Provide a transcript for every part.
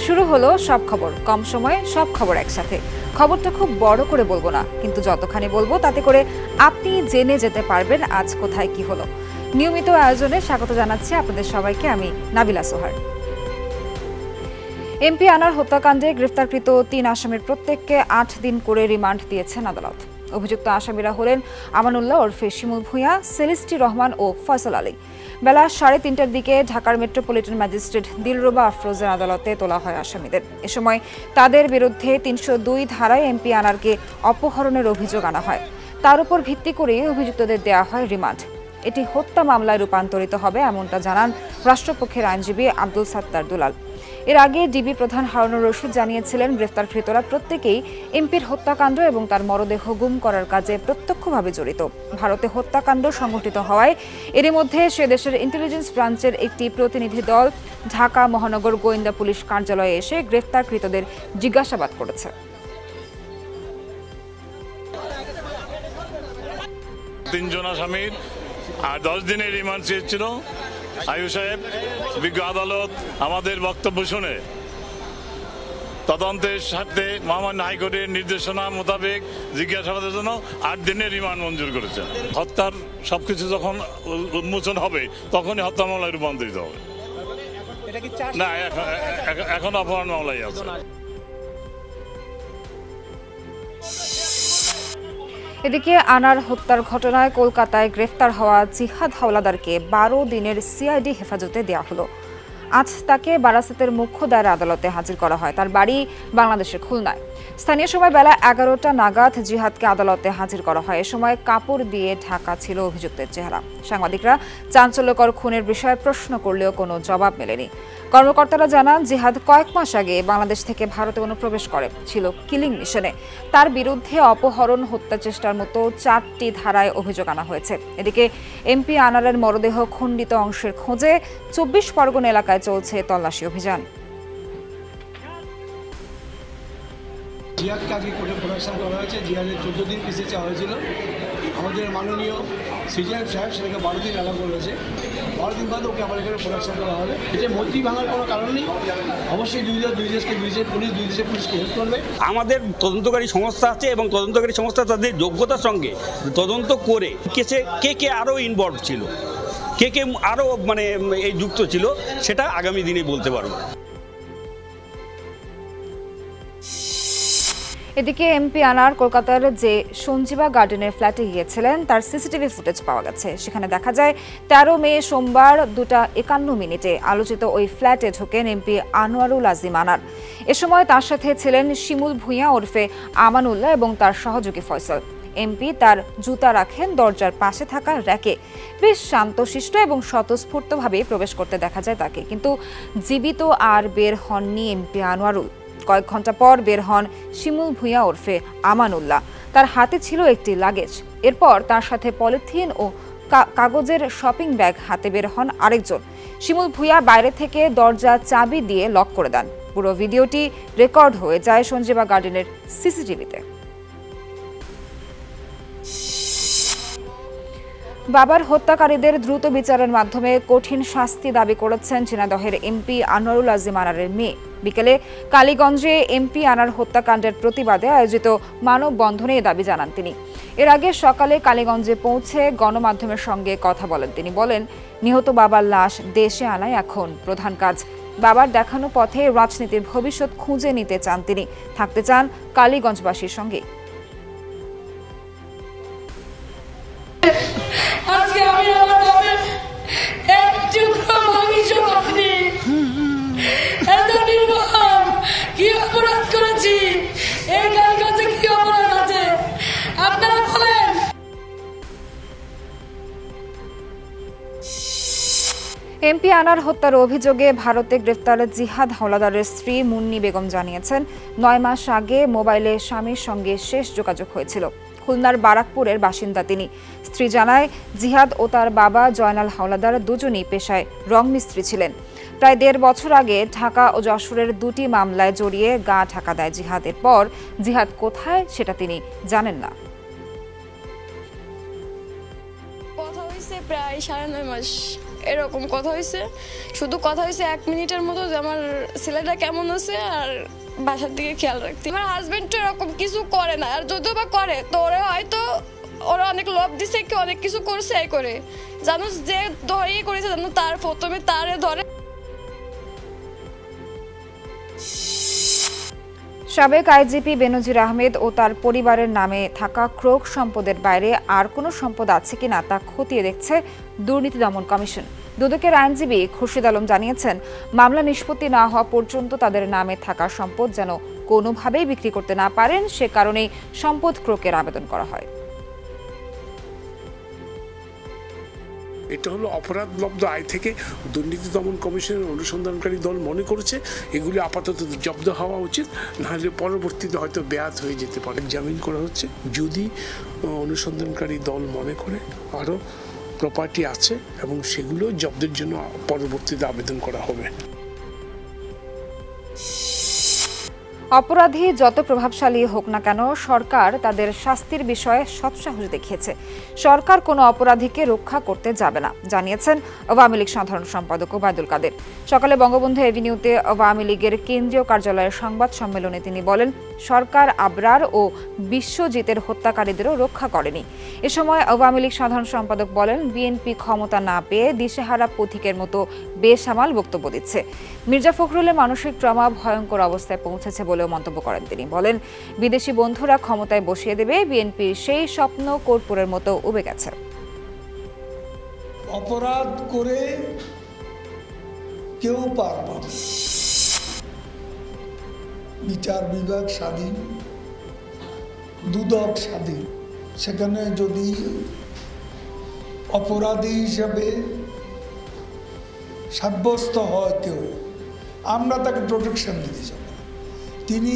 শুরু হলো সব খবর, কম সময়ে সব খবর একসাথে। খবরটা খুব বড় করে বলবো না, কিন্তু যতখানি বলবো তাতে করে আপনি জেনে যেতে পারবেন আজ কোথায় কি হলো। নিয়মিত আয়োজনে স্বাগত জানাচ্ছি আপনাদের সবাইকে, আমি নাবিলা সোহার। এমপি আনার হত্যাকাণ্ডে গ্রেফতারকৃত ৩ আসামির প্রত্যেককে ৮ দিন করে রিমান্ড দিয়েছেন আদালত। অভিযুক্ত আসামিরা হলেন আমানুল্লাহ ওরফে শিমুল ভূঁইয়া, সেলিস্টি রহমান ও ফয়সাল আলী। বেলা ৩:৩০টার দিকে ঢাকার মেট্রোপলিটন ম্যাজিস্ট্রেট দিলরুবা আফরোজের আদালতে তোলা হয় আসামিদের। এ সময় তাদের বিরুদ্ধে ৩০২ ধারায় এমপি আনারকে অপহরণের অভিযোগ আনা হয়। তার উপর ভিত্তি করে অভিযুক্তদের দেওয়া হয় রিমান্ড। এটি হত্যা মামলায় রূপান্তরিত হবে এমনটা জানান রাষ্ট্রপক্ষের আইনজীবী আব্দুল সাত্তার দুলাল। এর আগে ডিবি প্রধান হারুনুর রশিদ জানিয়েছিলেন, গ্রেফতারকৃতরা প্রত্যেকেই এমপির হত্যাকাণ্ড এবং তার মরদেহ গুম করার কাজে প্রত্যক্ষভাবে জড়িত। ভারতে হত্যাকাণ্ড সংঘটিত হওয়ায় এরই মধ্যে সে দেশের ইন্টেলিজেন্স ব্রাঞ্চের একটি প্রতিনিধি দল ঢাকা মহানগর গোয়েন্দা পুলিশ কার্যালয়ে এসে গ্রেফতারকৃতদের জিজ্ঞাসাবাদ করেছে। তিনজন আসামির আর 10 দিনের রিমান্ড চেয়েছিল। আয়ু সাহেব, বিজ্ঞ আদালত আমাদের বক্তব্য শুনে তদন্তের স্বার্থে মহামান্য হাইকোর্টের নির্দেশনা মোতাবেক জিজ্ঞাসাবাদের জন্য 8 দিনের রিমান্ড মঞ্জুর করেছেন। হত্যার সবকিছু যখন উন্মোচন হবে তখনই হত্যা মামলায় রূপান্তরিত হবে। না, এখন অপহরণ মামলাই আছে। এদিকে আনার হত্যার ঘটনায় কলকাতায় গ্রেফতার হওয়া জিহাদ হাওলাদারকে 12 দিনের সিআইডি হেফাজতে দেওয়া হলো। আজ তাকে বারাসাতের মুখ্য দায়রা আদালতে হাজির করা হয়। তার বাড়ি বাংলাদেশের খুলনায়। স্থানীয় সময় বেলা 11টা নাগাদ জিহাদকে আদালতে হাজির করা হয়। এ সময় কাপড় দিয়ে ঢাকা ছিল অভিযুক্তের চেহারা। সাংবাদিকরা চাঞ্চল্যকর খুনের বিষয়ে প্রশ্ন করলেও কোনো জবাব মেলেনি। কর্মকর্তারা জানান, জিহাদ কয়েক মাস আগে বাংলাদেশ থেকে ভারতে অনুপ্রবেশ করে, ছিল কিলিং মিশনে। তার বিরুদ্ধে অপহরণ, হত্যা চেষ্টার মতো 4টি ধারায় অভিযোগ আনা হয়েছে। এদিকে এমপি আনারের মরদেহ খণ্ডিত অংশের খোঁজে 24 পরগনা এলাকায় চলছে তল্লাশি অভিযান। জিহাদকে আজকে কোর্টে প্রোডাকশন করা হয়েছে। জিহাদের 14 দিন পিসে চাওয়া হয়েছিল। আমাদের মাননীয় সিজিএম সাহেব সেটাকে 12 দিন অ্যালাউ করেছে। 12 দিন বাদে ওকে আবার এখানে প্রোডাকশন করা হবে। এটা মৈত্রী ভাঙার কোনো কারণ নেই। অবশ্যই দুই দেশের পুলিশকে হেল্প করবে। আমাদের তদন্তকারী সংস্থা আছে এবং তদন্তকারী সংস্থা তাদের যোগ্যতার সঙ্গে তদন্ত করে কেসে কে আরও ইনভলভ ছিল, কে আরও এই যুক্ত ছিল, সেটা আগামী দিনে বলতে পারবো। এদিকে এমপি আনার কলকাতার যে সঞ্জীবা গার্ডেনের ফ্ল্যাটে গিয়েছিলেন তার সিসিটিভি ফুটেজ পাওয়া গেছে। সেখানে দেখা যায় 13 মে সোমবার 2:51 আলোচিত ওই ফ্ল্যাটে ঢোকেন এমপি আনোয়ারুল আজিম আনার। এ সময় তার সাথে ছিলেন শিমুল ভূঁইয়া ওরফে আমানুল্লাহ এবং তার সহযোগী ফয়সাল। এমপি তার জুতা রাখেন দরজার পাশে থাকা র্যাকে। বেশ শান্তশিষ্ট এবং স্বতঃস্ফূর্তভাবে প্রবেশ করতে দেখা যায় তাকে, কিন্তু জীবিত আর বের হননি এমপি আনোয়ারুল। কয়েক ঘন্টা পর বের হন শিমুল ভূঁইয়া ওরফে আমানুল্লাহ। তার হাতে ছিল একটি লাগেজ। এরপর তার সাথে পলিথিন ও কাগজের শপিং ব্যাগ হাতে বের হন আরেকজন। শিমুল ভূঁইয়া বাইরে থেকে দরজা চাবি দিয়ে লক করে দেন। পুরো ভিডিওটি রেকর্ড হয়ে যায় সঞ্জীবা গার্ডেনের সিসিটিভিতে। বাবার হত্যাকারীদের দ্রুত বিচারের মাধ্যমে কঠিন শাস্তি দাবি করেছেন ঝিনাইদহের এমপি আনোয়ারুল আজিম আনারের মেয়ে। বিকেলে কালীগঞ্জে এমপি আনার হত্যাকাণ্ডের প্রতিবাদে আয়োজিত মানববন্ধনে এ দাবি জানান তিনি। এর আগে সকালে কালীগঞ্জে পৌঁছে গণমাধ্যমের সঙ্গে কথা বলেন তিনি। বলেন, নিহত বাবার লাশ দেশে আনাই এখন প্রধান কাজ। বাবার দেখানো পথে রাজনীতির ভবিষ্যৎ খুঁজে নিতে চান তিনি, থাকতে চান কালীগঞ্জবাসীর সঙ্গে। আজকে আমি আমার বাবার একটু মাংস আপনি এত নির্মম কি অপরাধ করেছি, এই কালীগঞ্জে কি অপরাধ আছে আপনারা বলেন। এমপি আনার হত্যার অভিযোগে ভারতে গ্রেফতার জিহাদ হাওলাদারের স্ত্রী মুন্নি বেগম জানিয়েছেন, 9 মাস আগে মোবাইলে স্বামীর সঙ্গে শেষ যোগাযোগ হয়েছিল। খুলনার বারাকপুরের বাসিন্দা তিনি। স্ত্রী জানায়, জিহাদ ও তার বাবা জয়নাল হাওলাদার দুজনই পেশায় রং মিস্ত্রি ছিলেন। প্রায় 1.5 বছর আগে ঢাকা ও যশোরের 2টি মামলায় জড়িয়ে গা ঢাকা দেয় জিহাদের। পর জিহাদ কোথায় সেটা তিনি জানেন না। কথা হয়েছে প্রায় 9.5 মাস এরকম কথা হয়েছে, শুধু কথা হয়েছে 1 মিনিটের মতো যে আমার ছেলেটা কেমন আছে আর বাসার দিকে খেয়াল রাখতে। আমার হাজবেন্ড তো এরকম কিছু করে না, আর যদিও বা করে তো ওরা হয়তো ওরা অনেক লোভ দিছে, কি অনেক কিছু করছে এই করে, জানো যে ধরেই করেছে জানো তার প্রথমে তারে ধরে। সাবেক আইজিপি বেনজির আহমেদ ও তার পরিবারের নামে থাকা ক্রোক সম্পদের বাইরে আর কোনো সম্পদ আছে কিনা তা খতিয়ে দেখছে দুর্নীতি দমন কমিশন। দুদকের আইনজীবী খুরশিদ আলম জানিয়েছেন, মামলা নিষ্পত্তি না হওয়া পর্যন্ত তাদের নামে থাকা সম্পদ যেন কোনোভাবেই বিক্রি করতে না পারেন, সে কারণেই সম্পদ ক্রোকের আবেদন করা হয়। এটা হলো অপরাধলব্ধ আয় থেকে দুর্নীতি দমন কমিশনের অনুসন্ধানকারী দল মনে করেছে এগুলি আপাতত জব্দ হওয়া উচিত, নাহলে পরবর্তীতে হয়তো ব্যাহত হয়ে যেতে পারে। জামিন করা হচ্ছে যদি অনুসন্ধানকারী দল মনে করে আরও প্রপার্টি আছে এবং সেগুলো জব্দের জন্য পরবর্তীতে আবেদন করা হবে। অপরাধী যত প্রভাবশালী হোক না কেন, সরকার তাদের শাস্তির বিষয়ে সৎসাহস দেখিয়েছে। সরকার কোনো অপরাধীকে রক্ষা করতে যাবে না, জানিয়েছেন আওয়ামী লীগ সাধারণ সম্পাদক ওবায়দুল কাদের। সকালে বঙ্গবন্ধু এভিনিউতে আওয়ামী লীগের কেন্দ্রীয় কার্যালয়ের সংবাদ সম্মেলনে তিনি বলেন, সরকার আবরার ও বিশ্বজিতের হত্যাকারীদেরও রক্ষা করেনি। এ সময় আওয়ামী লীগ সাধারণ সম্পাদক বলেন, বিএনপি ক্ষমতা না পেয়ে দিশেহারা পথিকের মতো বেসামাল বক্তব্য দিচ্ছে। মির্জা ফখরুলের মানসিক ট্রমা ভয়ঙ্কর অবস্থায় পৌঁছেছে বলেও মন্তব্য করেন তিনি। বলেন, বিদেশি বন্ধুরা ক্ষমতায় বসিয়ে দেবে, বিএনপির সেই স্বপ্ন কর্পূরের মতো উবে গেছে। অপরাধ করে কেউ পারবে না, বিচার বিভাগ স্বাধীন, দুদক স্বাধীন। সেখানে যদি অপরাধী হিসেবে সাব্যস্ত হয় কেউ, আমরা তাকে প্রোটেকশন দিতে যাব। তিনি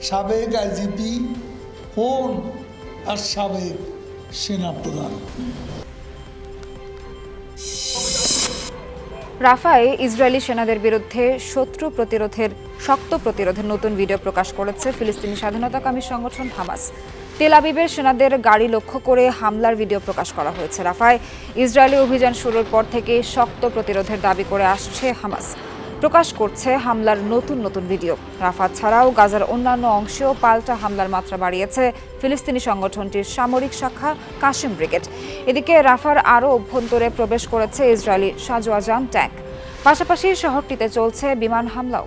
সাবেক আইজিপি হন আর সাবেক সেনাপ্রধান। রাফায় ইসরায়েলি সেনাদের বিরুদ্ধে শক্ত প্রতিরোধের নতুন ভিডিও প্রকাশ করেছে ফিলিস্তিনি স্বাধীনতাকামী সংগঠন হামাস। তেল আবিবের সেনাদের গাড়ি লক্ষ্য করে হামলার ভিডিও প্রকাশ করা হয়েছে। রাফায় ইসরায়েলি অভিযান শুরুর পর থেকে শক্ত প্রতিরোধের দাবি করে আসছে হামাস, প্রকাশ করছে হামলার নতুন ভিডিও। রাফা ছাড়াও গাজার অন্যান্য অংশেও পাল্টা হামলার মাত্রা বাড়িয়েছে ফিলিস্তিনি সংগঠনটির সামরিক শাখা কাসেম ব্রিগেড। এদিকে রাফার আরও অভ্যন্তরে প্রবেশ করেছে ইসরায়েলি সাজোয়াজান ট্যাঙ্ক। পাশাপাশি শহরটিতে চলছে বিমান হামলাও।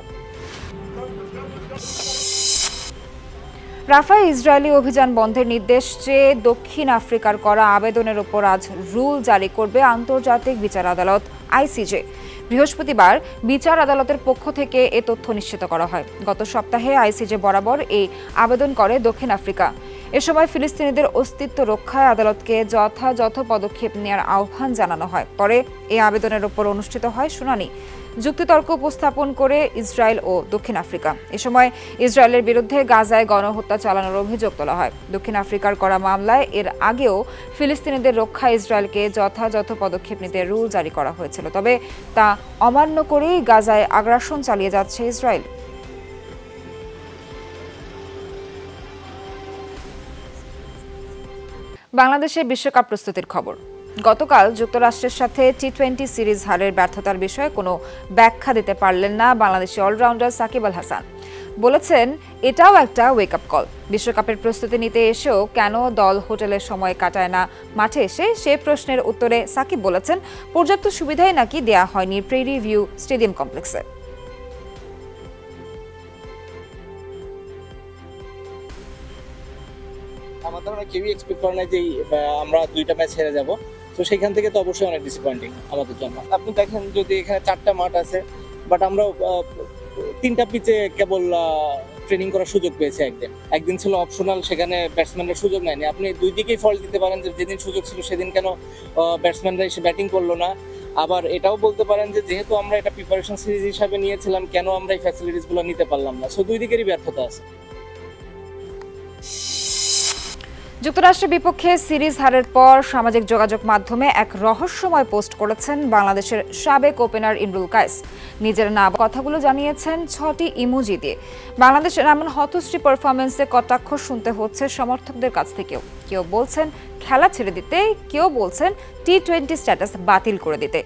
রাফায় ইসরায়েলি অভিযান বন্ধের নির্দেশ চেয়ে দক্ষিণ আফ্রিকার করা আবেদনের ওপর আজ রুল জারি করবে আন্তর্জাতিক বিচার আদালত আইসিজে। বৃহস্পতিবার বিচার আদালতের পক্ষ থেকে এ তথ্য নিশ্চিত করা হয়। গত সপ্তাহে আইসিজে বরাবর এই আবেদন করে দক্ষিণ আফ্রিকা। এ সময় ফিলিস্তিনিদের অস্তিত্ব রক্ষায় আদালতকে যথাযথ পদক্ষেপ নেওয়ার আহ্বান জানানো হয়। পরে এই আবেদনের ওপর অনুষ্ঠিত হয় শুনানি। যুক্তিতর্ক উপস্থাপন করে ইসরায়েল ও দক্ষিণ আফ্রিকা। এ সময় ইসরায়েলের বিরুদ্ধে গাজায় গণহত্যা চালানোর অভিযোগ তোলা হয়। দক্ষিণ আফ্রিকার করা মামলায় এর আগেও ফিলিস্তিনিদের রক্ষায় ইসরায়েলকে যথাযথ পদক্ষেপ নিতে রুল জারি করা হয়েছিল, তবে তা অমান্য করেই গাজায় আগ্রাসন চালিয়ে যাচ্ছে ইসরায়েল। বাংলাদেশের বিশ্বকাপ প্রস্তুতির খবর। গতকাল যুক্তরাষ্ট্রের সাথে টি-20 সিরিজ হারের ব্যর্থতার বিষয়ে কোনো ব্যাখ্যা দিতে পারলেন না বাংলাদেশি অলরাউন্ডার সাকিব আল হাসান। বলেছেন, এটাও একটা ওয়েক আপ কল। বিশ্বকাপের প্রস্তুতি নিতে এসেও কেন দল হোটেলের সময় কাটায় না মাঠে এসে, সে প্রশ্নের উত্তরে সাকিব বলেছেন, পর্যাপ্ত সুবিধাই নাকি দেয়া হয়নি প্রেরি ভিউ স্টেডিয়াম কমপ্লেক্সে। আমাদের কেউই এক্সপেক্ট করে না যে আমরা 2টা ম্যাচ হেরে যাব, তো সেখান থেকে তো অবশ্যই অনেক ডিসঅ্যাপয়েন্টিং আমাদের জন্য। আপনি দেখেন যদি এখানে 4টা মাঠ আছে, বাট আমরা 3টা পিচে কেবল ট্রেনিং করার সুযোগ পেয়েছি। একদিন ছিল অপশনাল, সেখানে ব্যাটসম্যানরা সুযোগ নেয়নি। আপনি দুই দিকেই ফল্ট দিতে পারেন যে যেদিন সুযোগ ছিল সেদিন কেন ব্যাটসম্যানরা এসে ব্যাটিং করলো না। আবার এটাও বলতে পারেন যে যেহেতু আমরা এটা প্রিপারেশন সিরিজ হিসাবে নিয়েছিলাম, কেন আমরা এই ফ্যাসিলিটিসগুলো নিতে পারলাম না। সো দুই দিকেরই ব্যর্থতা আছে। যুক্তরাষ্ট্রের বিপক্ষে সিরিজ হারের পর সামাজিক যোগাযোগ মাধ্যমে এক রহস্যময় পোস্ট করেছেন বাংলাদেশের সাবেক ওপেনার ইমরুল কায়েস। নিজের না কথাগুলো জানিয়েছেন 6টি ইমোজি দিয়ে। বাংলাদেশের এমন হতশ্রী পারফরমেন্সে কটাক্ষ শুনতে হচ্ছে সমর্থকদের কাছ থেকেও। কেউ বলছেন খেলা ছেড়ে দিতে, কেউ বলছেন টি-20 স্ট্যাটাস বাতিল করে দিতে।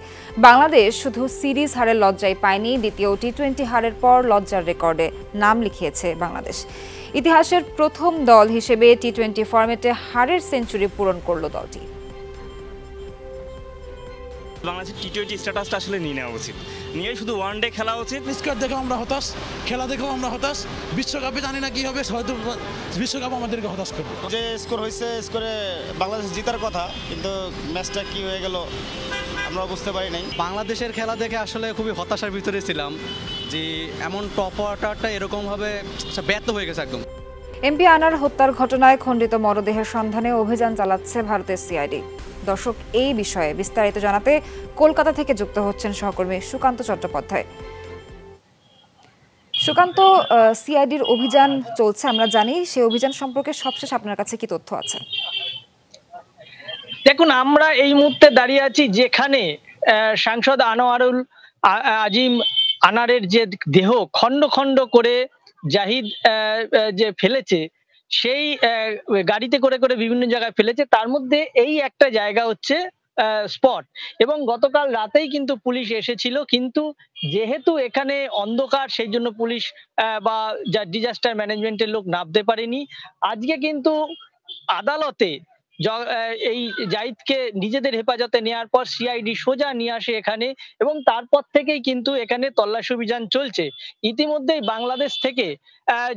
বাংলাদেশ শুধু সিরিজ হারের লজ্জাই পায়নি, দ্বিতীয় টি-20 হারের পর লজ্জার রেকর্ডে নাম লিখিয়েছে বাংলাদেশ। ইতিহাসের প্রথম দল হিসেবে টি-20 ফরম্যাটে হারের সেঞ্চুরি পূরণ করল দলটি। বাংলাদেশের টি-20 স্ট্যাটাসটা আসলে নিয়ে নেওয়া উচিত, নিয়ে শুধু ওয়ান ডে খেলা উচিত। স্কোর দেখেও আমরা হতাশ, খেলা দেখেও আমরা হতাশ, বিশ্বকাপে জানি না কি হবে, হয়তো বিশ্বকাপ আমাদেরকে হতাশ করবে। যে স্কোর হয়েছে, স্কোরে বাংলাদেশ জেতার কথা, কিন্তু ম্যাচটা কি হয়ে গেল আমরা বুঝতে পারি নাই। বাংলাদেশের খেলা দেখে আসলে খুবই হতাশার ভিতরে ছিলাম যে এমন টপ অর্ডারটা এরকমভাবে ব্যর্থ হয়ে গেছে একদম। এমপি আনার হত্যার ঘটনায় খণ্ডিত মরদেহের সন্ধানে অভিযান চালাচ্ছে ভারতের সিআইডি। দর্শক, এই বিষয়ে বিস্তারিত জানাতে কলকাতা থেকে যুক্ত হচ্ছেন সহকর্মী সুকান্ত চট্টোপাধ্যায়। সুকান্ত, সিআইডির অভিযান চলছে আমরা জানি, সেই অভিযান সম্পর্কে সবশেষ আপনার কাছে কি তথ্য আছে? দেখুন, আমরা এই মুহূর্তে দাঁড়িয়ে আছি যেখানে সাংসদ আনোয়ারুল আজিম আনারের যে দেহ খণ্ড খণ্ড করে জাহিদ যে ফেলেছে, সেই গাড়িতে করে করে বিভিন্ন জায়গায় ফেলেছে। তার মধ্যে এই একটা জায়গা হচ্ছে স্পট, এবং গতকাল রাতেই কিন্তু পুলিশ এসেছিল, কিন্তু যেহেতু এখানে অন্ধকার সেই জন্য পুলিশ বা ডিজাস্টার ম্যানেজমেন্টের লোক নামতে পারেনি। আজকে কিন্তু আদালতে এই জাহিদকে নিজেদের হেফাজতে নেওয়ার পর সিআইডি সোজা নিয়ে আসে এখানে, এবং তারপর থেকেই কিন্তু এখানে তল্লাশি অভিযান চলছে। ইতিমধ্যেই বাংলাদেশ থেকে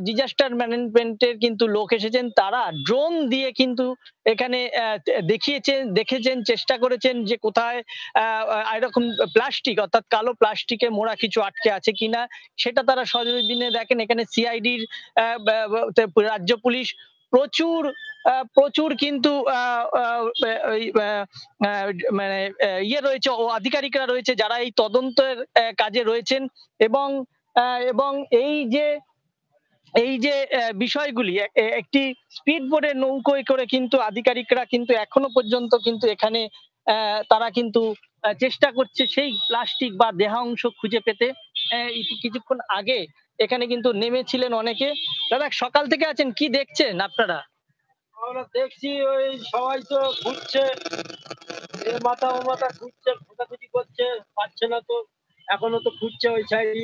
ডিজাস্টার ম্যানেজমেন্টের কিন্তু লোক এসেছেন, তারা ড্রোন দিয়ে কিন্তু এখানে দেখেছেন, চেষ্টা করেছেন যে কোথায় এরকম প্লাস্টিক, অর্থাৎ কালো প্লাস্টিকে মোড়া কিছু আটকে আছে কিনা, সেটা তারা সজীবে দেখেন। এখানে সিআইডির রাজ্য পুলিশ প্রচুর কিন্তু মানে রয়েছে, ও আধিকারিকরা রয়েছে যারা এই তদন্তের কাজে রয়েছেন, এবং এই যে বিষয়গুলি একটি স্পিড বোটের নৌকোয় করে কিন্তু আধিকারিকরা কিন্তু এখনো পর্যন্ত কিন্তু এখানে তারা কিন্তু চেষ্টা করছে সেই প্লাস্টিক বা দেহাংশ খুঁজে পেতে। কিছুক্ষণ আগে এখানে কিন্তু নেমেছিলেন অনেকে। দাদা, সকাল থেকে আছেন, কি দেখছেন আপনারা? আমরা দেখছি ওই সবাই তো ঘুরছে, মাথা ঘুরছে, খোঁজাখুঁজি করছে, পাচ্ছে না তো, এখনো তো ঘুরছে ওই সাইড,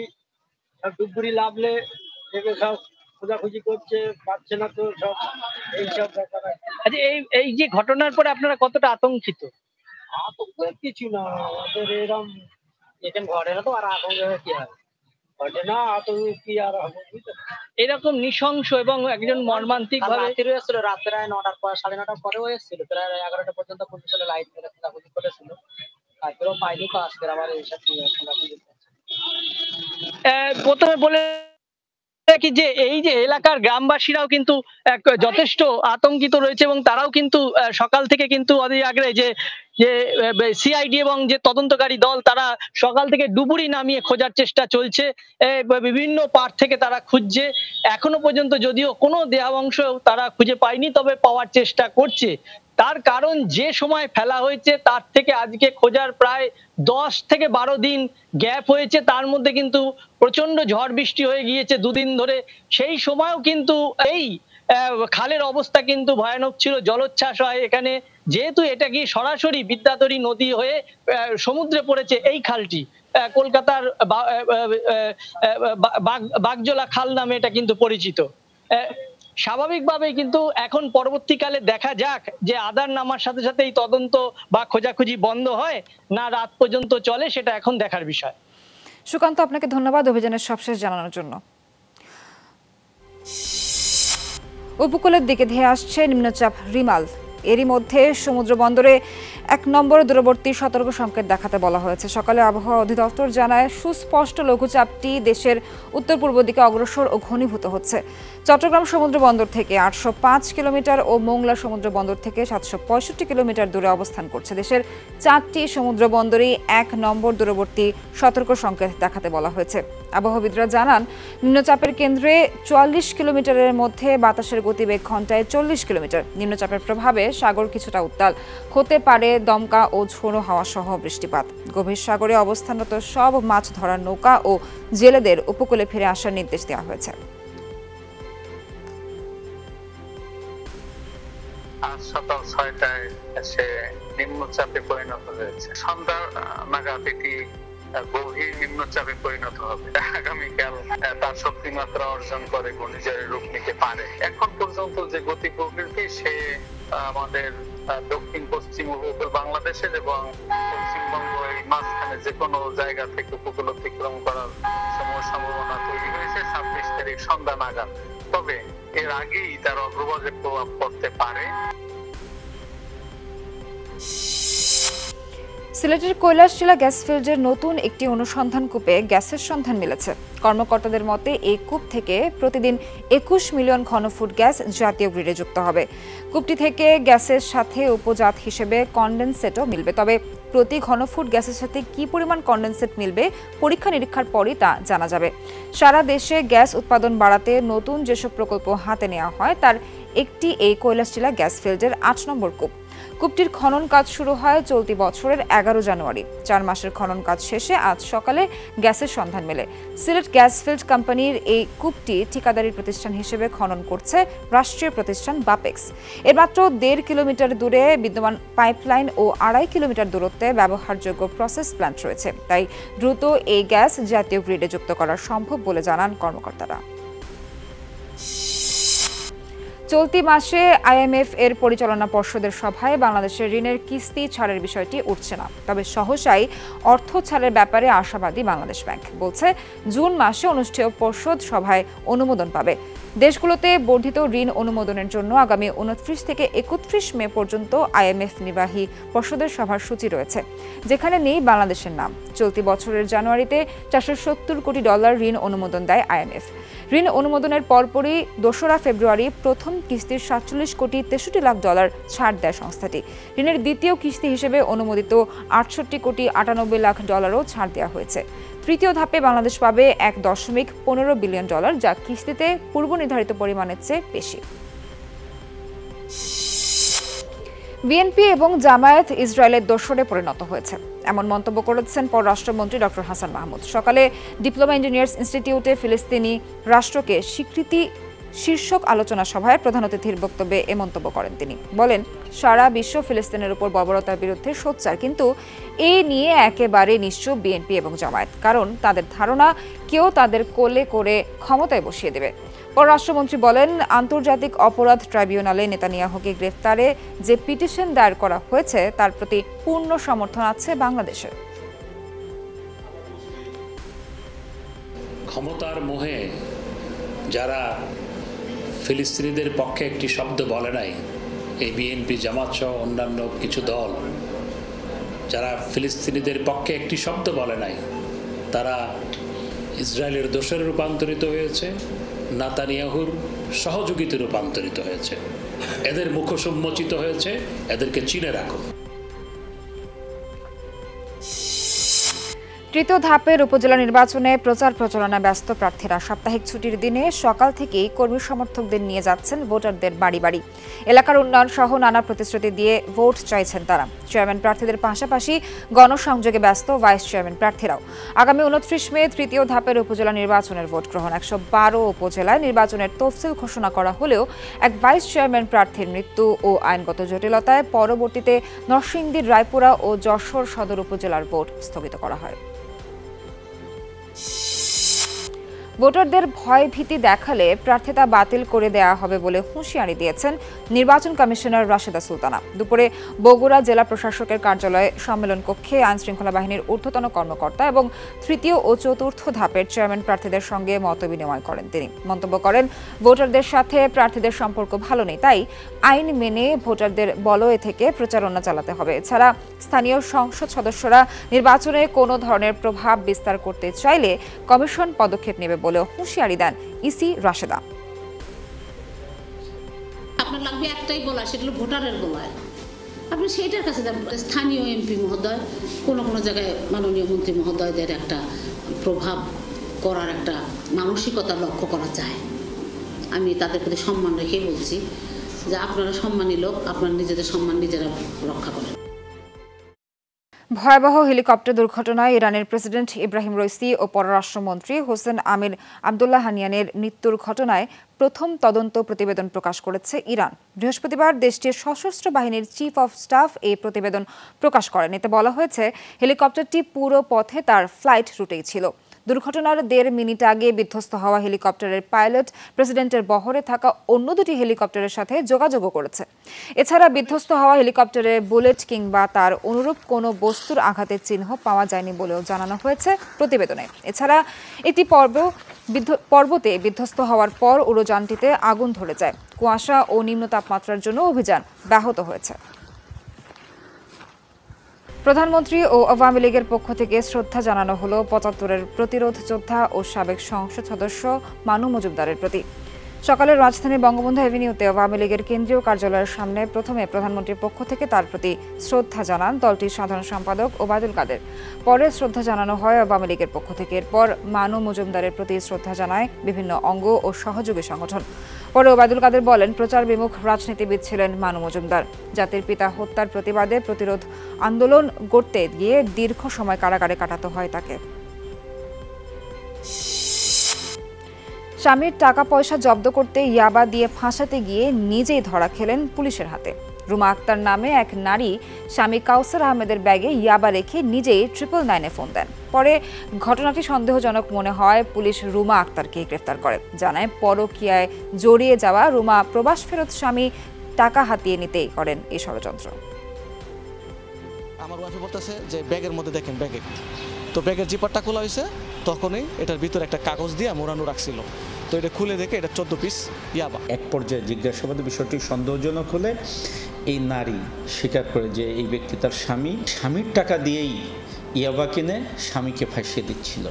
ডুবুরি লাভলে দেখে সব খোঁজাখুঁজি করছে, পাচ্ছে না তো, সব এইসব ব্যাপার। আচ্ছা, এই যে ঘটনার পরে আপনারা কতটা আতঙ্কিত? আতঙ্কের কিছু না, আমাদের এরকম এখানে ঘটে না তো, আর আতঙ্ক কি হয়, ঘটে না, আতঙ্ক কি আর হবে। এরকম নৃশংস এবং একজন মর্মান্তিক ভাবে এসেছিল রাত প্রায় 9টার পর, 9:30টার পরেও এসেছিল, প্রায় 11টা পর্যন্ত পুলিশ লাইট মেরে খোঁজাখুঁজি করেছিল, তারপরেও পাইনি। তো আজকে আবার এইসব খোঁজাখুঁজি প্রথমে বলে কি যে এই যে এলাকার গ্রামবাসীরাও কিন্তু যথেষ্ট আতঙ্কিত রয়েছে, এবং তারাও কিন্তু সকাল থেকে কিন্তু অধীর আগ্রহে যে সিআইডি এবং যে তদন্তকারী দল তারা সকাল থেকে ডুবুরি নামিয়ে খোঁজার চেষ্টা চলছে, বিভিন্ন পাড় থেকে তারা খুঁজছে। এখনো পর্যন্ত যদিও কোনো দেহাংশ তারা খুঁজে পায়নি, তবে পাওয়ার চেষ্টা করছে। তার কারণ যে সময় ফেলা হয়েছে তার থেকে আজকে খোঁজার প্রায় 10 থেকে 12 দিন গ্যাপ হয়েছে, তার মধ্যে কিন্তু প্রচন্ড ঝড় বৃষ্টি হয়ে গিয়েছে দুদিন ধরে। সেই সময়ও কিন্তু এই খালের অবস্থা কিন্তু ভয়ানক ছিল, জলোচ্ছ্বাস হয় এখানে, যেহেতু এটা কি সরাসরি বিদ্যাধরী নদী হয়ে সমুদ্রে পড়েছে এই খালটি, কলকাতার বাগজোলা খাল নামে এটা কিন্তু পরিচিত। স্বাভাবিকভাবেই কিন্তু এখন পরবর্তীকালে দেখা যাক যে আদার নামার সাথে সাথে এই তদন্ত বা খোঁজাখুঁজি বন্ধ হয় না রাত পর্যন্ত চলে, সেটা এখন দেখার বিষয়। সুকান্ত, আপনাকে ধন্যবাদ অভিযানের সবশেষ জানানোর জন্য। উপকূলের দিকে ধেয়ে আসছে নিম্নচাপ রিমাল। এরই মধ্যে সমুদ্র বন্দরে 1 নম্বর দূরবর্তী সতর্ক সংকেত দেখাতে বলা হয়েছে। সকালে আবহাওয়া অধিদপ্তর জানায় সুস্পষ্ট লঘুচাপটি দেশের উত্তর পূর্ব দিকে অগ্রসর ও ঘনীভূত হচ্ছে। চট্টগ্রাম সমুদ্র বন্দর থেকে 805 কিলোমিটার ও মোংলা সমুদ্র বন্দর থেকে 765 কিলোমিটার দূরে অবস্থান করছে। দেশের 4টি সমুদ্র বন্দরেই 1 নম্বর দূরবর্তী সতর্ক সংকেত দেখাতে বলা হয়েছে। আবহাওয়াবিদরা জানান নিম্নচাপের কেন্দ্রে 44 কিলোমিটারের মধ্যে বাতাসের গতিবেগ ঘন্টায় 40 কিলোমিটার। নিম্নচাপের প্রভাবে সাগর কিছুটা উত্তাল হতে পারে, দমকা ও ঝোড়ো হাওয়া সহ বৃষ্টিপাত। গভীর সাগরে অবস্থানরত সব মাছ ধরার নৌকা ও জেলেদের উপকূলে ফিরে আসার নির্দেশ দেওয়া হয়েছে। আজ সকাল 6টায় সে নিম্নচাপে পরিণত হয়েছে। সন্ধ্যা নাগাদ এটি গভীর নিম্নচাপে পরিণত হবে। আগামীকাল তার শক্তিমাত্রা অর্জন করে ঘূর্ণিঝড়ের রূপ নিতে পারে। এখন পর্যন্ত যে গতি প্রকৃতি সে আমাদের দক্ষিণ পশ্চিম উপকূল বাংলাদেশের এবং পশ্চিমবঙ্গ এই মাঝখানে যে কোনো জায়গা থেকে উপকূল অতিক্রম করার সম্ভাবনা তৈরি হয়েছে 26 তারিখ সন্ধ্যা নাগাদ। তবে এর আগেই তার অগ্রভাগে প্রভাব পড়তে পারে। সিলেটের কৈলাসশিলা গ্যাস ফিল্ডের নতুন একটি অনুসন্ধান কূপে গ্যাসের সন্ধান মিলেছে। কর্মকর্তাদের মতে এই কূপ থেকে প্রতিদিন 21 মিলিয়ন ঘনফুট গ্যাস জাতীয় গ্রিডে যুক্ত হবে। কূপটি থেকে গ্যাসের সাথে উপজাত হিসেবে কনডেনসেটও মিলবে। তবে প্রতি ঘনফুট গ্যাসের সাথে কি পরিমাণ কনডেনসেট মিলবে পরীক্ষা নিরীক্ষার পরই তা জানা যাবে। সারা দেশে গ্যাস উৎপাদন বাড়াতে নতুন যেসব প্রকল্প হাতে নেওয়া হয় তার একটি এই কৈলাসশিলা গ্যাস ফিল্ডের 8 নম্বর কূপ। কূপটির খনন কাজ শুরু হয় চলতি বছরের 11 জানুয়ারি। 4 মাসের খনন কাজ শেষে আজ সকালে গ্যাসের সন্ধান মেলে। সিলেট গ্যাস ফিল্ড কোম্পানির এই কূপটি ঠিকাদারি প্রতিষ্ঠান হিসেবে খনন করছে রাষ্ট্রীয় প্রতিষ্ঠান বাপেক্স। এর মাত্র 1.5 কিলোমিটার দূরে বিদ্যমান পাইপলাইন ও 2.5 কিলোমিটার দূরত্বে ব্যবহারযোগ্য প্রসেস প্ল্যান্ট রয়েছে। তাই দ্রুত এই গ্যাস জাতীয় গ্রিডে যুক্ত করা সম্ভব বলে জানান কর্মকর্তারা। চলতি মাসে আইএমএফ এর পরিচালনা পর্ষদের সভায় বাংলাদেশের ঋণের কিস্তি ছাড়ের বিষয়টি উঠছে না। তবে সহসাই অর্থ ছাড়ের ব্যাপারে আশাবাদী বাংলাদেশ ব্যাংক। বলছে জুন মাসে অনুষ্ঠেয় পর্ষদ সভায় অনুমোদন পাবে। দেশগুলোতে বর্ধিত ঋণ অনুমোদনের জন্য আগামী 29 থেকে 31 মে পর্যন্ত আইএমএফ নির্বাহী পর্ষদের সভার সূচি রয়েছে, যেখানে নেই বাংলাদেশের নাম। চলতি বছরের জানুয়ারিতে $470 কোটি ঋণ অনুমোদন দেয় আইএমএফ। ঋণ অনুমোদনের পরপরই 2রা ফেব্রুয়ারি প্রথম কিস্তির $47 কোটি 63 লাখ ছাড় দেয় সংস্থাটি। ঋণের দ্বিতীয় কিস্তি হিসেবে অনুমোদিত $68 কোটি 98 লাখ ছাড় দেওয়া হয়েছে। তৃতীয় ধাপে বাংলাদেশ পাবে $1.15 বিলিয়ন, যা কিস্তিতে পূর্ব নির্ধারিত পরিমাণের চেয়ে বেশি। বিএনপি এবং জামায়াত ইসরায়েলের দোসরে পরিণত হয়েছে, এমন মন্তব্য করেছেন পররাষ্ট্রমন্ত্রী ডক্টর হাসান মাহমুদ। সকালে ডিপ্লোমা ইঞ্জিনিয়ার্স ইনস্টিটিউটে ফিলিস্তিনি রাষ্ট্রকে স্বীকৃতি শীর্ষক আলোচনা সভায় প্রধান অতিথির বক্তব্যে এ মন্তব্য করেন তিনি। বলেন, সারা বিশ্ব ফিলিস্তিনের উপর বর্বরতার বিরুদ্ধে সোচ্চার, কিন্তু এই নিয়ে একেবারে নিশ্চুপ বিএনপি এবং জামায়াত। কারণ তাদের ধারণা কেউ তাদের কোলে করে ক্ষমতায় বসিয়ে দেবে। পররাষ্ট্রমন্ত্রী বলেন, আন্তর্জাতিক অপরাধ ট্রাইব্যুনালে নেতানিয়াহুকে গ্রেফতারে যে পিটিশন দায়ের করা হয়েছে তার প্রতি পূর্ণ সমর্থন আছে বাংলাদেশের। ক্ষমতার মোহে যারা ফিলিস্তিনিদের পক্ষে একটি শব্দ বলে নাই, এই বিএনপি জামাত সহ অন্যান্য কিছু দল যারা ফিলিস্তিনিদের পক্ষে একটি শব্দ বলে নাই, তারা ইসরায়েলের দোসরে রূপান্তরিত হয়েছে, নেতানিয়াহুর সহযোগীতে রূপান্তরিত হয়েছে। এদের মুখোশ উন্মোচিত হয়েছে, এদেরকে চিনে রাখো। তৃতীয় ধাপের উপজেলা নির্বাচনে প্রচার প্রচারণায় ব্যস্ত প্রার্থীরা সাপ্তাহিক ছুটির দিনে সকাল থেকেই কর্মী সমর্থকদের নিয়ে যাচ্ছেন ভোটারদের বাড়ি বাড়ি। এলাকার উন্নয়ন সহ নানা প্রতিশ্রুতি দিয়ে ভোট চাইছেন তারা। চেয়ারম্যান প্রার্থীদের পাশাপাশি গণসংযোগে ব্যস্ত ভাইস চেয়ারম্যান প্রার্থীরাও। আগামী 29 মে তৃতীয় ধাপের উপজেলা নির্বাচনের ভোট গ্রহণ। 112 উপজেলায় নির্বাচনের তফসিল ঘোষণা করা হলেও এক ভাইস চেয়ারম্যান প্রার্থীর মৃত্যু ও আইনগত জটিলতায় পরবর্তীতে নরসিংদী, রায়পুরা ও যশোর সদর উপজেলার ভোট স্থগিত করা হয়। ভোটারদের ভয় ভীতি দেখালে প্রার্থিতা বাতিল করে দেওয়া হবে বলে হুঁশিয়ারি দিয়েছেন নির্বাচন কমিশনার রাশেদা সুলতানা। দুপুরে বগুড়া জেলা প্রশাসকের কার্যালয়ে সম্মেলন কক্ষে আইনশৃঙ্খলা বাহিনীর ঊর্ধ্বতন কর্মকর্তা এবং তৃতীয় ও চতুর্থ ধাপের চেয়ারম্যান প্রার্থীদের সঙ্গে মতবিনিময় করেন। তিনি মন্তব্য করেন, ভোটারদের সাথে প্রার্থীদের সম্পর্ক ভালো নেই, তাই আইন মেনে ভোটারদের বলয়ে থেকে প্রচারণা চালাতে হবে। এছাড়া স্থানীয় সংসদ সদস্যরা নির্বাচনে কোনো ধরনের প্রভাব বিস্তার করতে চাইলে কমিশন পদক্ষেপ নেবে বলেও হুঁশিয়ারি দেন ইসি রাশেদা। আপনার লাগবে একটাই বলা, সেটা হলো ভোটারের বলায়। আপনি সেইটার কাছে স্থানীয় এমপি মহোদয়, কোনো জায়গায় মাননীয় মন্ত্রী মহোদয়দের একটা প্রভাব করার একটা মানসিকতা লক্ষ্য করা যায়। আমি তাদের প্রতি সম্মান রেখে বলছি যে আপনারা সম্মানী লোক, আপনারা নিজেদের সম্মান নিজেরা রক্ষা করেন। ভয়াবহ হেলিকপ্টার দুর্ঘটনায় ইরানের প্রেসিডেন্ট ইব্রাহিম রইসি ও পররাষ্ট্রমন্ত্রী হোসেন আমির আবদুল্লাহিয়ানের মৃত্যুর ঘটনায় প্রথম তদন্ত প্রতিবেদন প্রকাশ করেছে ইরান। বৃহস্পতিবার দেশটির সশস্ত্র বাহিনীর চিফ অফ স্টাফ এই প্রতিবেদন প্রকাশ করেন। এতে বলা হয়েছে, হেলিকপ্টারটি পুরো পথে তার ফ্লাইট রুটেই ছিল। দুর্ঘটনার 1.5 মিনিট আগে বিধ্বস্ত হওয়া হেলিকপ্টারের পাইলট প্রেসিডেন্টের বহরে থাকা অন্য দুটি হেলিকপ্টারের সাথে যোগাযোগও করেছে। এছাড়া বিধ্বস্ত হওয়া হেলিকপ্টারে বুলেট কিংবা তার অনুরূপ কোনো বস্তুর আঘাতের চিহ্ন পাওয়া যায়নি বলেও জানানো হয়েছে প্রতিবেদনে। এছাড়া একটি পর্বতে বিধ্বস্ত হওয়ার পর উড়োযানটিতে আগুন ধরে যায়। কুয়াশা ও নিম্ন তাপমাত্রার জন্য অভিযান ব্যাহত হয়েছে। প্রধানমন্ত্রী ও আওয়ামী লীগের পক্ষ থেকে শ্রদ্ধা জানানো হলো 75-এর প্রতিরোধ যোদ্ধা ও সাবেক সংসদ সদস্য মানু মজুমদারের প্রতি। সকালে রাজধানীর বঙ্গবন্ধু এভিনিউতে আওয়ামী লীগের কেন্দ্রীয় কার্যালয়ের সামনে প্রথমে প্রধানমন্ত্রীর পক্ষ থেকে তার প্রতি শ্রদ্ধা জানান দলটির সাধারণ সম্পাদক ওবায়দুল কাদের। পরে শ্রদ্ধা জানানো হয় আওয়ামী লীগের পক্ষ থেকে। এরপর মানু মজুমদারের প্রতি শ্রদ্ধা জানায় বিভিন্ন অঙ্গ ও সহযোগী সংগঠন। পরে ওবায়দুল কাদের বলেন, প্রচার বিমুখ রাজনীতিবিদ ছিলেন মানু মজুমদার। জাতির পিতা হত্যার প্রতিবাদে প্রতিরোধ আন্দোলন গড়তে গিয়ে দীর্ঘ সময় কারাগারে কাটাতে হয় তাকে। স্বামীর টাকা পয়সা জব্দ করতে ইয়াবা দিয়ে ফাঁসাতে গিয়ে নিজেই ধরা খেলেন পুলিশের হাতে। রুমা আক্তার নামে এক নারী স্বামী কাউসার আহমেদের ব্যাগে ইয়াবা রেখে নিজেই 999-এ ফোন দেন। পরে ঘটনাটি সন্দেহজনক মনে হয় পুলিশ রুমা আক্তারকে গ্রেফতার করে। জানায়, পরকীয়ায় জড়িয়ে যাওয়া রুমা প্রবাস ফেরত স্বামী টাকা হাতিয়ে নিতেই করেন এই ষড়যন্ত্র। আমার ওয়াইফ বলতেছে যে ব্যাগের মধ্যে দেখেন, তো ব্যাগের জিপারটা খোলা হয়েছে, তখনই এটার ভিতরে একটা কাগজ দিয়ে মোড়ানো রাখছিল। তো এটা খুলে দেখে এটা 14 পিস ইয়াবা। এক পর্যায়ে জিজ্ঞাসাবাদে বিষয়টি সন্দেহজনক হলে এই নারী স্বীকার করে যে এই ব্যক্তি তার স্বামীর টাকা দিয়েই ইয়াবা কিনে স্বামীকে ফাঁসিয়ে দিচ্ছিল।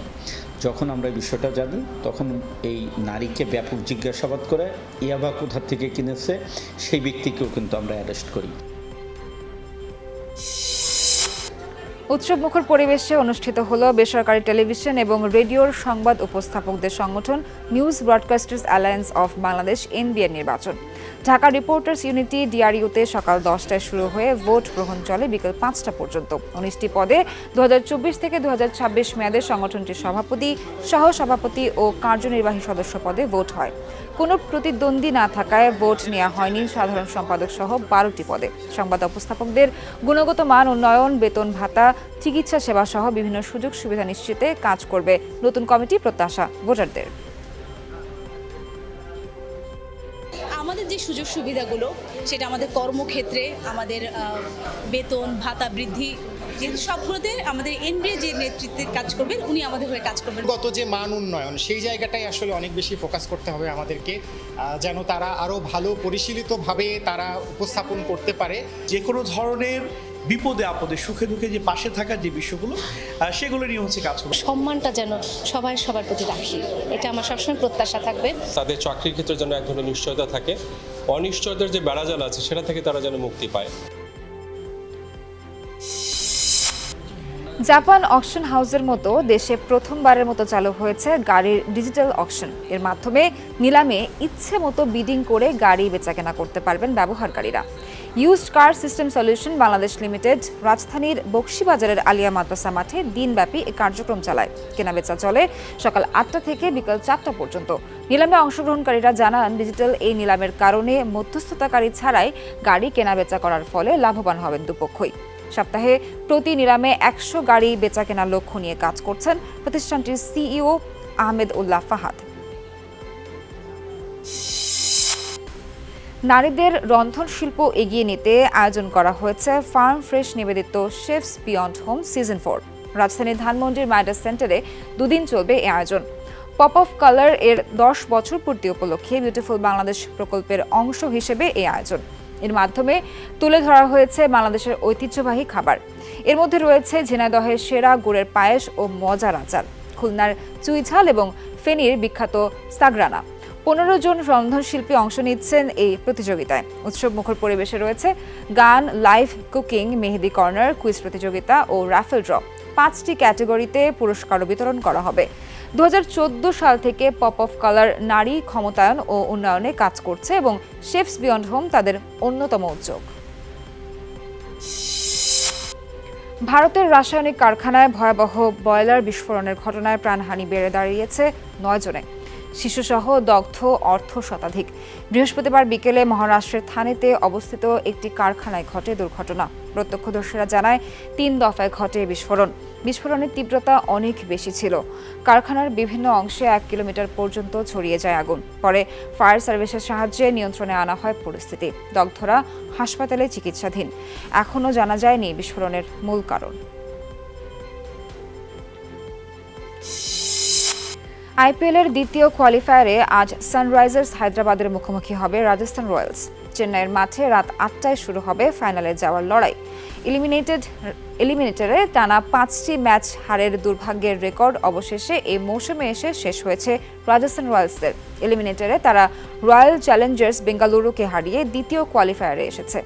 যখন আমরা বিষয়টা জানি তখন এই নারীকে ব্যাপক জিজ্ঞাসাবাদ করে ইয়াবা কোথা থেকে কিনেছে সেই ব্যক্তিকেও কিন্তু আমরা অ্যারেস্ট করি। উৎসবমুখর পরিবেশে অনুষ্ঠিত হলো বেসরকারি টেলিভিশন এবং রেডিওর সংবাদ উপস্থাপকদের সংগঠন নিউজ ব্রডকাস্টার্স অ্যালায়েন্স অফ বাংলাদেশ এনবিএর নির্বাচন। ঢাকা রিপোর্টার্স ইউনিটি ডিআরইউতে সকাল 10টায় শুরু হয়ে ভোট গ্রহণ চলে বিকেল 5টা পর্যন্ত। 19টি পদে 2024 থেকে 2026 মেয়াদে সংগঠনটির সভাপতি, সহসভাপতি ও কার্যনির্বাহী সদস্য পদে ভোট হয়। কোনো প্রতিদ্বন্দ্বী না থাকায় ভোট নেওয়া হয়নি সাধারণ সম্পাদক সহ 12টি পদে। সংবাদ উপস্থাপকদের গুণগত মান উন্নয়ন, বেতন ভাতা, চিকিৎসা সেবা সহ বিভিন্ন সুযোগ সুবিধা নিশ্চিতে কাজ করবে নতুন কমিটি, প্রত্যাশা ভোটারদের। আমাদের যে সুযোগ সুবিধাগুলো সেটা আমাদের কর্মক্ষেত্রে, আমাদের বেতন ভাতা বৃদ্ধি, যে সবগুলোতে আমাদের এনবিএ যে নেতৃত্বের কাজ করবেন উনি আমাদের হয়ে কাজ করবেন। গত যে মান উন্নয়ন সেই জায়গাটাই আসলে অনেক বেশি ফোকাস করতে হবে আমাদেরকে, যেন তারা আরও ভালো পরিশীলিতভাবে তারা উপস্থাপন করতে পারে। যে কোনো ধরনের বিপদে আপদে সুখে দুঃখে যে পাশে থাকার যে বিষয়গুলো সেগুলো নিয়ে হচ্ছে কাজ করবে। সম্মানটা যেন সবার প্রতি রাখি, এটা আমার সবসময় প্রত্যাশা থাকবে। তাদের চাকরির ক্ষেত্রে যেন এক ধরনের নিশ্চয়তা থাকে, অনিশ্চয়তার যে বেড়াজাল আছে সেটা থেকে তারা যেন মুক্তি পায়। জাপান অকশন হাউসের মতো দেশে প্রথমবারের মতো চালু হয়েছে গাড়ির ডিজিটাল অকশন। এর মাধ্যমে নিলামে ইচ্ছে মতো বিডিং করে গাড়ি বেচাকেনা করতে পারবেন ব্যবহারকারীরা। Used car system solution Bangladesh limited রাজধানীর বকশীবাজারের আলিয়া মাদ্রাসা মাঠে দিনব্যাপী এই কার্যক্রম চালায়। কেনাবেচা চলে সকাল 8টা থেকে বিকাল 4টা পর্যন্ত। নিলামে অংশগ্রহণকারীরা জানান, ডিজিটাল এই নিলামের কারণে মধ্যস্থতাকারী ছাড়াই গাড়ি কেনাবেচা করার ফলে লাভবান হবেন দুপক্ষই। সপ্তাহে প্রতি নিলামে 100 গাড়ি বেচা কেনার লক্ষ্য নিয়ে কাজ করছেন প্রতিষ্ঠানটির সিইও আহমেদ উল্লাহ ফাহাদ। নারীদের রন্ধন শিল্প এগিয়ে নিতে আয়োজন করা হয়েছে ফার্ম ফ্রেশ নিবেদিত শেফস বিয়ন্ড হোম সিজন 4। রাজধানীর ধানমন্ডির মাইডাস সেন্টারে দুদিন চলবে এই আয়োজন। পপ অফ কালার এর 10 বছর পূর্তি উপলক্ষে বিউটিফুল বাংলাদেশ প্রকল্পের অংশ হিসেবে এই আয়োজন। এর মাধ্যমে তুলে ধরা হয়েছে বাংলাদেশের ঐতিহ্যবাহী খাবার। এর মধ্যে রয়েছে ঝিনাইদহের সেরা গুড়ের পায়েস ও মজার আচার, খুলনার চুইঝাল এবং ফেনীর বিখ্যাত সাগরানা। 15 জন রন্ধনশিল্পী অংশ নিচ্ছেন এই প্রতিযোগিতায়। উৎসব মুখর পরিবেশে রয়েছে গান, লাইভ কুকিং, মেহেদি কর্নার, কুইজ প্রতিযোগিতা ও রাফেল ড্র। 5টি ক্যাটাগরিতে পুরস্কারও বিতরণ করা হবে। 2014 সাল থেকে পপ অফ কালার নারী ক্ষমতায়ন ও উন্নয়নে কাজ করছে এবং শেফস বিয়ন্ড হোম তাদের অন্যতম উদ্যোগ। ভারতের রাসায়নিক কারখানায় ভয়াবহ বয়লার বিস্ফোরণের ঘটনায় প্রাণহানি বেড়ে দাঁড়িয়েছে 9 জনে, শিশুসহ দগ্ধ অর্ধ শতাধিক। বৃহস্পতিবার বিকেলে মহারাষ্ট্রের থানেতে অবস্থিত একটি কারখানায় ঘটে দুর্ঘটনা। প্রত্যক্ষদর্শীরা জানায় 3 দফায় ঘটে বিস্ফোরণ। বিস্ফোরণের তীব্রতা অনেক বেশি ছিল। কারখানার বিভিন্ন অংশে 1 কিলোমিটার পর্যন্ত ছড়িয়ে যায় আগুন। পরে ফায়ার সার্ভিসের সাহায্যে নিয়ন্ত্রণে আনা হয় পরিস্থিতি। দগ্ধরা হাসপাতালে চিকিৎসাধীন। এখনও জানা যায়নি বিস্ফোরণের মূল কারণ। আইপিএলের দ্বিতীয় কোয়ালিফায়ারে আজ সানরাইজার্স হায়দ্রাবাদের মুখোমুখি হবে রাজস্থান রয়্যালস। চেন্নাইয়ের মাঠে রাত 8টায় শুরু হবে ফাইনালে যাওয়ার লড়াই। এলিমিনেটরে টানা 5টি ম্যাচ হারের দুর্ভাগ্যের রেকর্ড অবশেষে এই মৌসুমে এসে শেষ হয়েছে রাজস্থান রয়্যালসের। এলিমিনেটরে তারা রয়্যাল চ্যালেঞ্জার্স বেঙ্গালুরুকে হারিয়ে দ্বিতীয় কোয়ালিফায়ারে এসেছে।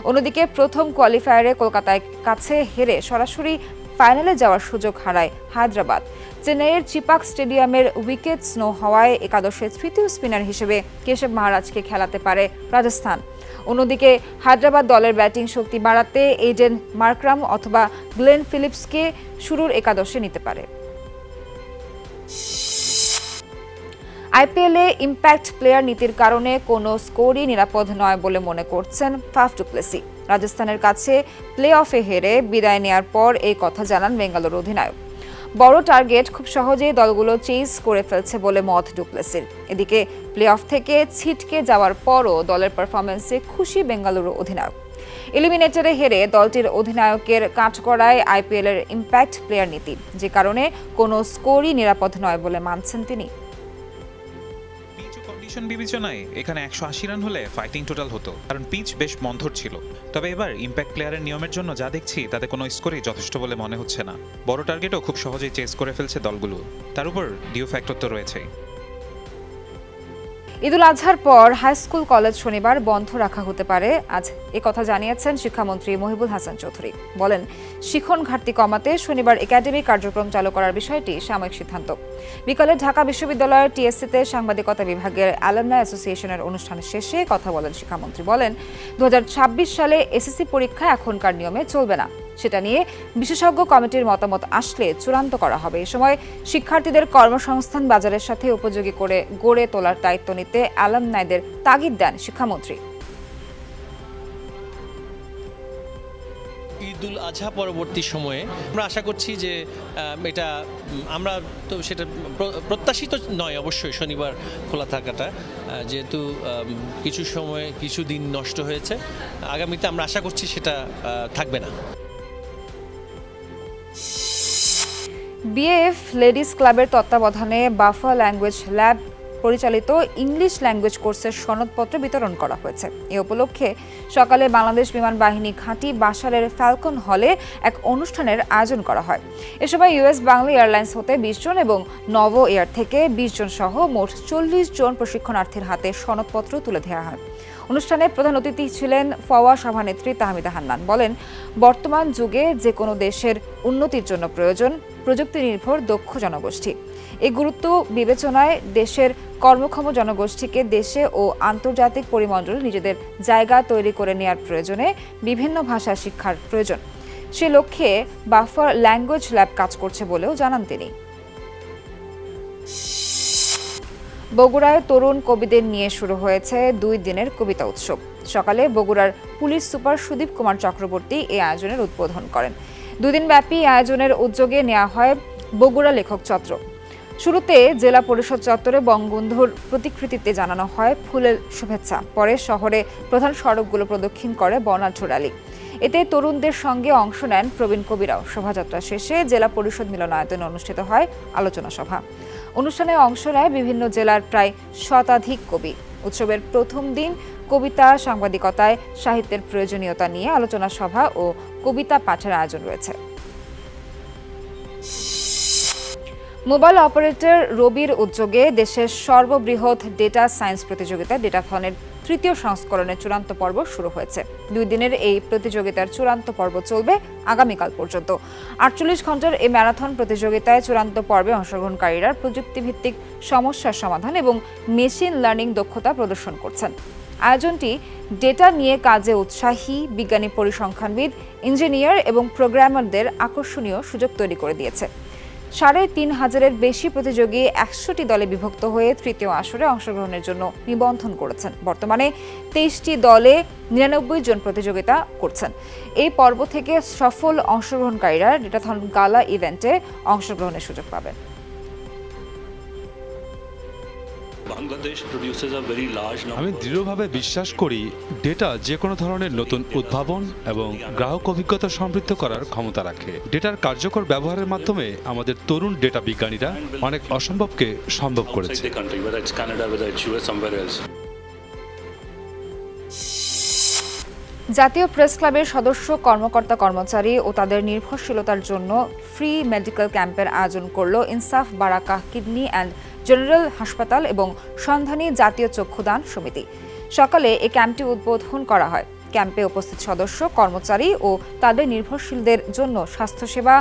অন্যদিকে প্রথম কোয়ালিফায়ারে কলকাতায় কাছে হেরে সরাসরি ফাইনালে যাওয়ার সুযোগ হারায় হায়দ্রাবাদ। চেন্নাইয়ের চিপাক স্টেডিয়ামের উইকেট স্নো হওয়ায় একাদশের তৃতীয় স্পিনার হিসেবে কেশব মহারাজকে খেলাতে পারে রাজস্থান। অন্যদিকে হায়দ্রাবাদ দলের ব্যাটিং শক্তি বাড়াতে এইডেন মার্করাম অথবা গ্লেন ফিলিপসকে শুরুর একাদশে নিতে পারে। আইপিএলে ইম্প্যাক্ট প্লেয়ার নীতির কারণে কোনো স্কোরই নিরাপদ নয় বলে মনে করছেন ফাফ ডু প্লেসি। রাজস্থানের কাছে প্লে অফে হেরে বিদায় নেয়ার পর এই কথা জানান বেঙ্গালুরু অধিনায়ক। বড় টার্গেট খুব সহজেই দলগুলো চেজ করে ফেলছে বলে মত ডু প্লেসির। এদিকে প্লে অফ থেকে ছিটকে যাওয়ার পরও দলের পারফরম্যান্সে খুশি বেঙ্গালুরু অধিনায়ক। এলিমিনেটরে হেরে দলটির অধিনায়কের কাঠগড়ায় আইপিএলের ইম্প্যাক্ট প্লেয়ার নীতি, যে কারণে কোনো স্কোরই নিরাপদ নয় বলে মানছেন তিনি। বিবেচনায় এখানে 180 রান হলে ফাইটিং টোটাল হতো, কারণ পিচ বেশ মন্থর ছিল। তবে এবার ইম্প্যাক্ট প্লেয়ারের নিয়মের জন্য যা দেখছি তাতে কোনো স্কোরই যথেষ্ট বলে মনে হচ্ছে না। বড় টার্গেটও খুব সহজেই চেস করে ফেলছে দলগুলো। তার উপর ডিউ ফ্যাক্টর তো রয়েছেই। ঈদুল আজহার পর হাই স্কুল কলেজ শনিবার বন্ধ রাখা হতে পারে আজ, কথা জানিয়েছেন শিক্ষামন্ত্রী মহিবুল হাসান চৌধুরী। বলেন, শিক্ষণ ঘাটতি কমাতে শনিবার একাডেমিক কার্যক্রম চালু করার বিষয়টি সাময়িক সিদ্ধান্ত। বিকালে ঢাকা বিশ্ববিদ্যালয়ের টিএসসিতে সাংবাদিকতা বিভাগের অ্যালামনাই অ্যাসোসিয়েশনের অনুষ্ঠান শেষে কথা বলেন শিক্ষামন্ত্রী। বলেন, 2026 সালে এসএসসি পরীক্ষা এখনকার নিয়মে চলবে না। সেটা নিয়ে বিশেষজ্ঞ কমিটির মতামত আসলে চূড়ান্ত করা হবে। এ সময় শিক্ষার্থীদের কর্মসংস্থান বাজারের সাথে উপযোগী করে গড়ে তোলার দায়িত্ব নিতে অ্যালামনাইদের তাগিদ দেন শিক্ষামন্ত্রী। ঈদুল আজহা পরবর্তী সময়ে আমরা আশা করছি যে এটা আমরা তো সেটা প্রত্যাশিত নয় অবশ্যই শনিবার খোলা থাকাটা, যেহেতু কিছু সময় কিছু দিন নষ্ট হয়েছে। আগামীতে আমরা আশা করছি সেটা থাকবে না। বিএএফ লেডিস ক্লাবের তত্ত্বাবধানে বাফা ল্যাঙ্গুয়েজ ল্যাব পরিচালিত ইংলিশ ল্যাঙ্গুয়েজ কোর্সের সনদপত্র বিতরণ করা হয়েছে। এ উপলক্ষে সকালে বাংলাদেশ বিমান বাহিনী ঘাঁটি বাসারের ফ্যালকন হলে এক অনুষ্ঠানের আয়োজন করা হয়। এ সময় ইউএস বাংলা এয়ারলাইন্স হতে 20 জন এবং নভো এয়ার থেকে 20 জন সহ মোট 40 জন প্রশিক্ষণার্থীর হাতে সনদপত্র তুলে দেওয়া হয়। অনুষ্ঠানে প্রধান অতিথি ছিলেন ফওয়া সভানেত্রী তাহমিদা হান্নান। বলেন, বর্তমান যুগে যে কোনো দেশের উন্নতির জন্য প্রয়োজন প্রযুক্তি নির্ভর দক্ষ জনগোষ্ঠী। এই গুরুত্ব বিবেচনায় দেশের কর্মক্ষম জনগোষ্ঠীকে দেশে ও আন্তর্জাতিক পরিমণ্ডলে নিজেদের জায়গা তৈরি করে নেওয়ার প্রয়োজনে বিভিন্ন ভাষা শিক্ষার প্রয়োজন। সে লক্ষ্যে বাফার ল্যাঙ্গুয়েজ ল্যাব কাজ করছে বলেও জানান তিনি। বগুড়ায় তরুণ কবিদের নিয়ে শুরু হয়েছে 2 দিনের কবিতা উৎসব। সকালে বগুড়ার পুলিশ সুপার সুদীপ কুমার চক্রবর্তী এই আয়োজনের উদ্বোধন করেন। 2 দিনব্যাপী আয়োজনের উদ্যোগে নেওয়া হয় বগুড়া লেখক চত্র। শুরুতে জেলা পরিষদ চত্বরে বঙ্গবন্ধুর প্রতিকৃতিতে জানানো হয় ফুলের শুভেচ্ছা। পরে শহরে প্রধান সড়কগুলো প্রদক্ষিণ করে বর্ণাঢ্য র্যালি। এতে তরুণদের সঙ্গে অংশ নেন প্রবীণ কবিরাও। শোভাযাত্রা শেষে জেলা পরিষদ মিলনায়তনে অনুষ্ঠিত হয় আলোচনা সভা। অনুষ্ঠানে অংশ নেয় বিভিন্ন জেলার প্রায় শতাধিক কবি। উৎসবের প্রথম দিন কবিতা, সাংবাদিকতায় সাহিত্যের প্রয়োজনীয়তা নিয়ে আলোচনা সভা ও কবিতা পাঠের আয়োজন রয়েছে। মোবাইল অপারেটর রবির উদ্যোগে দেশের সর্ববৃহৎ ডেটা সায়েন্স প্রতিযোগিতা ডেটাথনের তৃতীয় সংস্করণের চূড়ান্ত পর্ব শুরু হয়েছে। 2 দিনের এই প্রতিযোগিতার চূড়ান্ত পর্ব চলবে আগামীকাল পর্যন্ত। 48 ঘন্টার এই ম্যারাথন প্রতিযোগিতায় চূড়ান্ত পর্বে অংশগ্রহণকারীরা প্রযুক্তিভিত্তিক সমস্যার সমাধান এবং মেশিন লার্নিং দক্ষতা প্রদর্শন করছেন। আয়োজনটি ডেটা নিয়ে কাজে উৎসাহী বিজ্ঞানী, পরিসংখ্যানবিদ, ইঞ্জিনিয়ার এবং প্রোগ্রামারদের আকর্ষণীয় সুযোগ তৈরি করে দিয়েছে। ৩,৫০০-এর বেশি প্রতিযোগী ১০০টি দলে বিভক্ত হয়ে তৃতীয় আসরে অংশগ্রহণের জন্য নিবন্ধন করেছেন। বর্তমানে ২৩টি দলে ৯৯ জন প্রতিযোগিতা করছেন। এই পর্ব থেকে সফল অংশগ্রহণকারীরা ডেটাথন গালা ইভেন্টে অংশগ্রহণের সুযোগ পাবেন। আমি দৃঢ়ভাবে বিশ্বাস করি ডেটা যে কোনো ধরনের নতুন উদ্ভাবন এবং গ্রাহক অভিজ্ঞতা সমৃদ্ধ করার ক্ষমতা রাখে। ডেটার কার্যকর ব্যবহারের মাধ্যমে আমাদের তরুণ ডেটা বিজ্ঞানীরা অনেক অসম্ভবকে সম্ভব করেছে। জাতীয় প্রেস ক্লাবের সদস্য, কর্মকর্তা, কর্মচারী ও তাদের নির্ভরশীলতার জন্য ফ্রি মেডিকেল ক্যাম্পের আয়োজন করল ইনসাফ বারাকা কিডনি অ্যান্ড জেনারেল হাসপাতাল এবং সন্ধানী জাতীয় চক্ষুদান সমিতি। সকালে এই ক্যাম্পটি উদ্বোধন করা হয়। ক্যাম্পে উপস্থিত সদস্য, কর্মচারী ও তাদের নির্ভরশীলদের জন্য স্বাস্থ্যসেবা,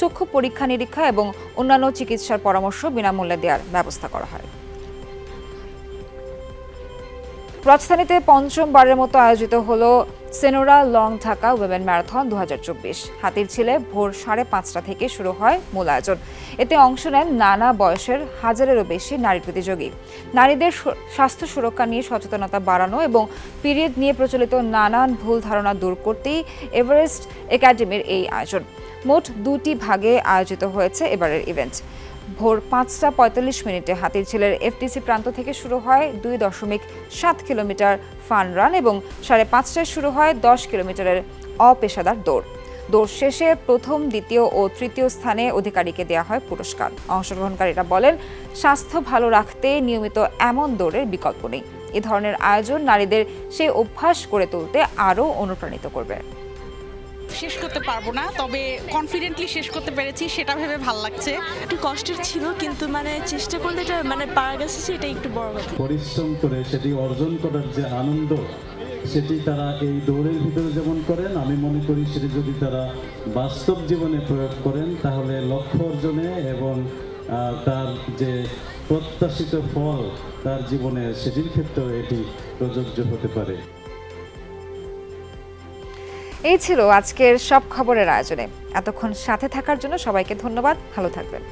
চক্ষু পরীক্ষা নিরীক্ষা এবং অন্যান্য চিকিৎসার পরামর্শ বিনামূল্যে দেওয়ার ব্যবস্থা করা হয়। রাজধানীতে পঞ্চমবারের মতো আয়োজিত হলো Senora long Dhaka women marathon ২০২৪। হাতিরঝিলে ভোর ৫:৩০ থেকে শুরু হয় মূল আয়োজন। এতে অংশ নেন নানা বয়সের ১০০০-এরও বেশি নারী প্রতিযোগী। নারীদের স্বাস্থ্য সুরক্ষা নিয়ে সচেতনতা বাড়ানো এবং পিরিয়ড নিয়ে প্রচলিত নানান ভুল ধারণা দূর করতেই এভারেস্ট একাডেমির এই আয়োজন। মোট 2টি ভাগে আয়োজিত হয়েছে এবারের ইভেন্ট। ভোর ৫:৪৫ হাতিরঝিলের এফডিসি প্রান্ত থেকে শুরু হয় ২.৭ কিলোমিটার ফান রান এবং ৫:৩০ শুরু হয় ১০ কিলোমিটারের অপেশাদার দৌড়। দৌড় শেষে প্রথম, দ্বিতীয় ও তৃতীয় স্থানে অধিকারীকে দেওয়া হয় পুরস্কার। অংশগ্রহণকারীরা বলেন, স্বাস্থ্য ভালো রাখতে নিয়মিত এমন দৌড়ের বিকল্প নেই। এ ধরনের আয়োজন নারীদের সেই অভ্যাস করে তুলতে আরও অনুপ্রাণিত করবে। শেষ করতে পারবো না, তবে কনফিডেন্টলি শেষ করতে পেরেছি, সেটা ভেবে ভালো লাগছে। একটু কষ্টের ছিল, কিন্তু চেষ্টা করলে এটা পারা গেছে, এটা একটু বড় কথা। পরিশ্রম করে সেটি অর্জন করার যে আনন্দ, সেটি তারা এই দৌড়ের ভিতরে যেমন করেন, আমি মনে করি সেটি যদি তারা বাস্তব জীবনে প্রয়োগ করেন তাহলে লক্ষ্য অর্জনে এবং তার যে প্রত্যাশিত ফল তার জীবনে, সেটির ক্ষেত্রেও এটি প্রযোজ্য হতে পারে। এই ছিল আজকের সব খবরের আয়োজনে। এতক্ষণ সাথে থাকার জন্য সবাইকে ধন্যবাদ। ভালো থাকবেন।